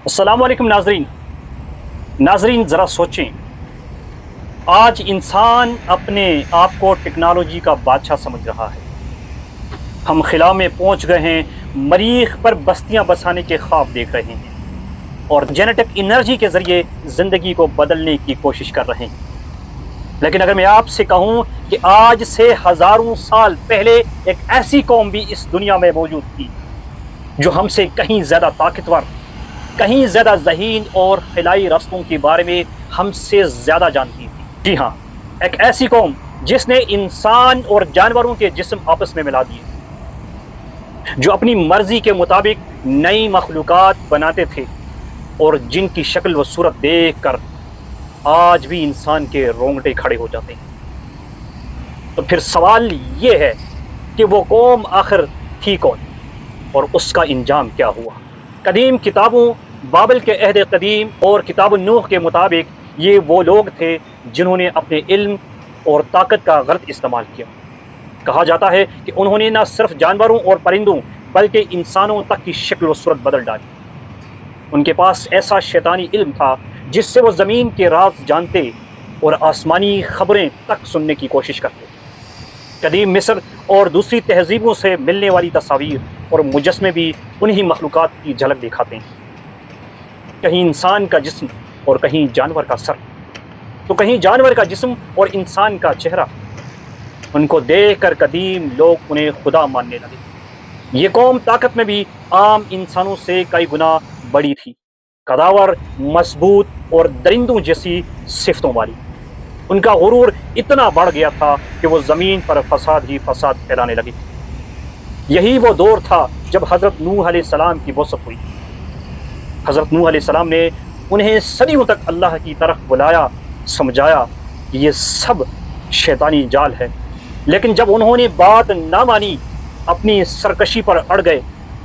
السلام علیکم ناظرین ذرا سوچیں، آج انسان اپنے آپ کو ٹیکنالوجی کا بادشاہ سمجھ رہا ہے۔ ہم خلا میں پہنچ گئے ہیں، مریخ پر بستیاں بسانے کے خواب دیکھ رہے ہیں اور جینیٹک انرجی کے ذریعے زندگی کو بدلنے کی کوشش کر رہے ہیں۔ لیکن اگر میں آپ سے کہوں کہ آج سے ہزاروں سال پہلے ایک ایسی قوم بھی اس دنیا میں موجود تھی جو ہم سے کہیں زیادہ طاقتور، کہیں زیادہ ذہین اور خلائی رستوں کے بارے میں ہم سے زیادہ جانتی تھی۔ جی ہاں، ایک ایسی قوم جس نے انسان اور جانوروں کے جسم آپس میں ملا دیے، جو اپنی مرضی کے مطابق نئی مخلوقات بناتے تھے اور جن کی شکل و صورت دیکھ کر آج بھی انسان کے رونگٹے کھڑے ہو جاتے ہیں۔ تو پھر سوال یہ ہے کہ وہ قوم آخر تھی کون اور اس کا انجام کیا ہوا؟ قدیم کتابوں بابل کے عہد قدیم اور کتاب نوح کے مطابق یہ وہ لوگ تھے جنہوں نے اپنے علم اور طاقت کا غلط استعمال کیا۔ کہا جاتا ہے کہ انہوں نے نہ صرف جانوروں اور پرندوں بلکہ انسانوں تک کی شکل و صورت بدل ڈالی۔ ان کے پاس ایسا شیطانی علم تھا جس سے وہ زمین کے راز جانتے اور آسمانی خبریں تک سننے کی کوشش کرتے۔ قدیم مصر اور دوسری تہذیبوں سے ملنے والی تصاویر اور مجسمے بھی انہی مخلوقات کی جھلک دکھاتے ہیں۔ کہیں انسان کا جسم اور کہیں جانور کا سر، تو کہیں جانور کا جسم اور انسان کا چہرہ۔ ان کو دیکھ کر قدیم لوگ انہیں خدا ماننے لگے۔ یہ قوم طاقت میں بھی عام انسانوں سے کئی گنا بڑی تھی، قداور، مضبوط اور درندوں جیسی صفتوں والی۔ ان کا غرور اتنا بڑھ گیا تھا کہ وہ زمین پر فساد ہی فساد پھیلانے لگے۔ یہی وہ دور تھا جب حضرت نوح علیہ السلام کی بعثت ہوئی۔ حضرت نوح علیہ السلام نے انہیں صدیوں تک اللہ کی طرف بلایا، سمجھایا کہ یہ سب شیطانی جال ہے، لیکن جب انہوں نے بات نہ مانی، اپنی سرکشی پر اڑ گئے،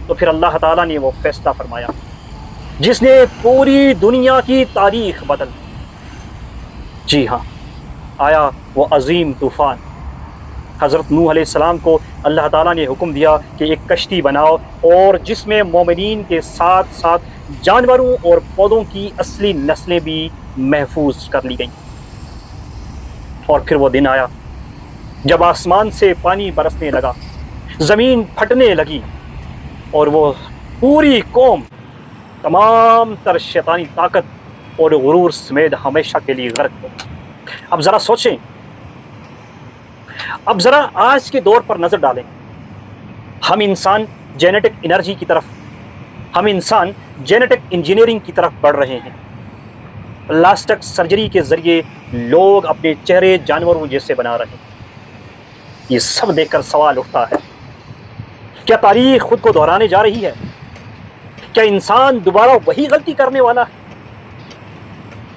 تو پھر اللہ تعالیٰ نے وہ فیصلہ فرمایا جس نے پوری دنیا کی تاریخ بدل دی۔ جی ہاں، آیا وہ عظیم طوفان۔ حضرت نوح علیہ السلام کو اللہ تعالیٰ نے حکم دیا کہ ایک کشتی بناؤ اور جس میں مومنین کے ساتھ ساتھ جانوروں اور پودوں کی اصلی نسلیں بھی محفوظ کر لی گئیں۔ اور پھر وہ دن آیا جب آسمان سے پانی برسنے لگا، زمین پھٹنے لگی اور وہ پوری قوم تمام تر شیطانی طاقت اور غرور سمیت ہمیشہ کے لیے غرق ہو۔ اب ذرا سوچیں، اب ذرا آج کے دور پر نظر ڈالیں۔ ہم انسان جینیٹک انرجی کی طرف، ہم انسان جینیٹک انجینئرنگ کی طرف بڑھ رہے ہیں۔ پلاسٹک سرجری کے ذریعے لوگ اپنے چہرے جانوروں جیسے بنا رہے ہیں۔ یہ سب دیکھ کر سوال اٹھتا ہے، کیا تاریخ خود کو دہرانے جا رہی ہے؟ کیا انسان دوبارہ وہی غلطی کرنے والا ہے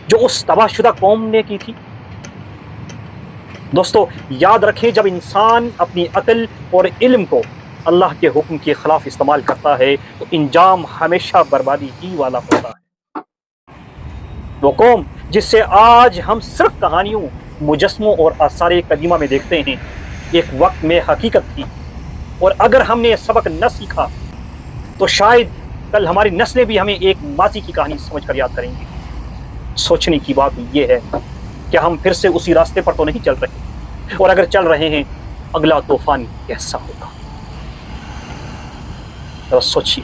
جو اس تباہ شدہ قوم نے کی تھی؟ دوستو، یاد رکھیں، جب انسان اپنی عقل اور علم کو اللہ کے حکم کے خلاف استعمال کرتا ہے تو انجام ہمیشہ بربادی ہی والا ہوتا ہے۔ وہ قوم جس سے آج ہم صرف کہانیوں، مجسموں اور آثار قدیمہ میں دیکھتے ہیں، ایک وقت میں حقیقت تھی، اور اگر ہم نے سبق نہ سیکھا تو شاید کل ہماری نسلیں بھی ہمیں ایک ماضی کی کہانی سمجھ کر یاد کریں گی۔ سوچنے کی بات یہ ہے کہ ہم پھر سے اسی راستے پر تو نہیں چل رہے، اور اگر چل رہے ہیں اگلا طوفان کیسا ہوگا؟ سوچیے۔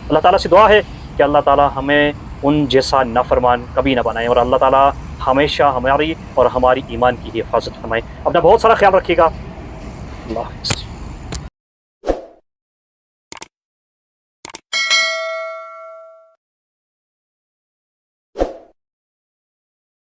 اللہ تعالیٰ سے دعا ہے کہ اللہ تعالیٰ ہمیں ان جیسا نافرمان کبھی نہ بنائے، اور اللہ تعالیٰ ہمیشہ ہماری اور ہماری ایمان کی حفاظت فرمائے۔ اپنا بہت سارا خیال رکھیے گا۔ اللہ حافظ۔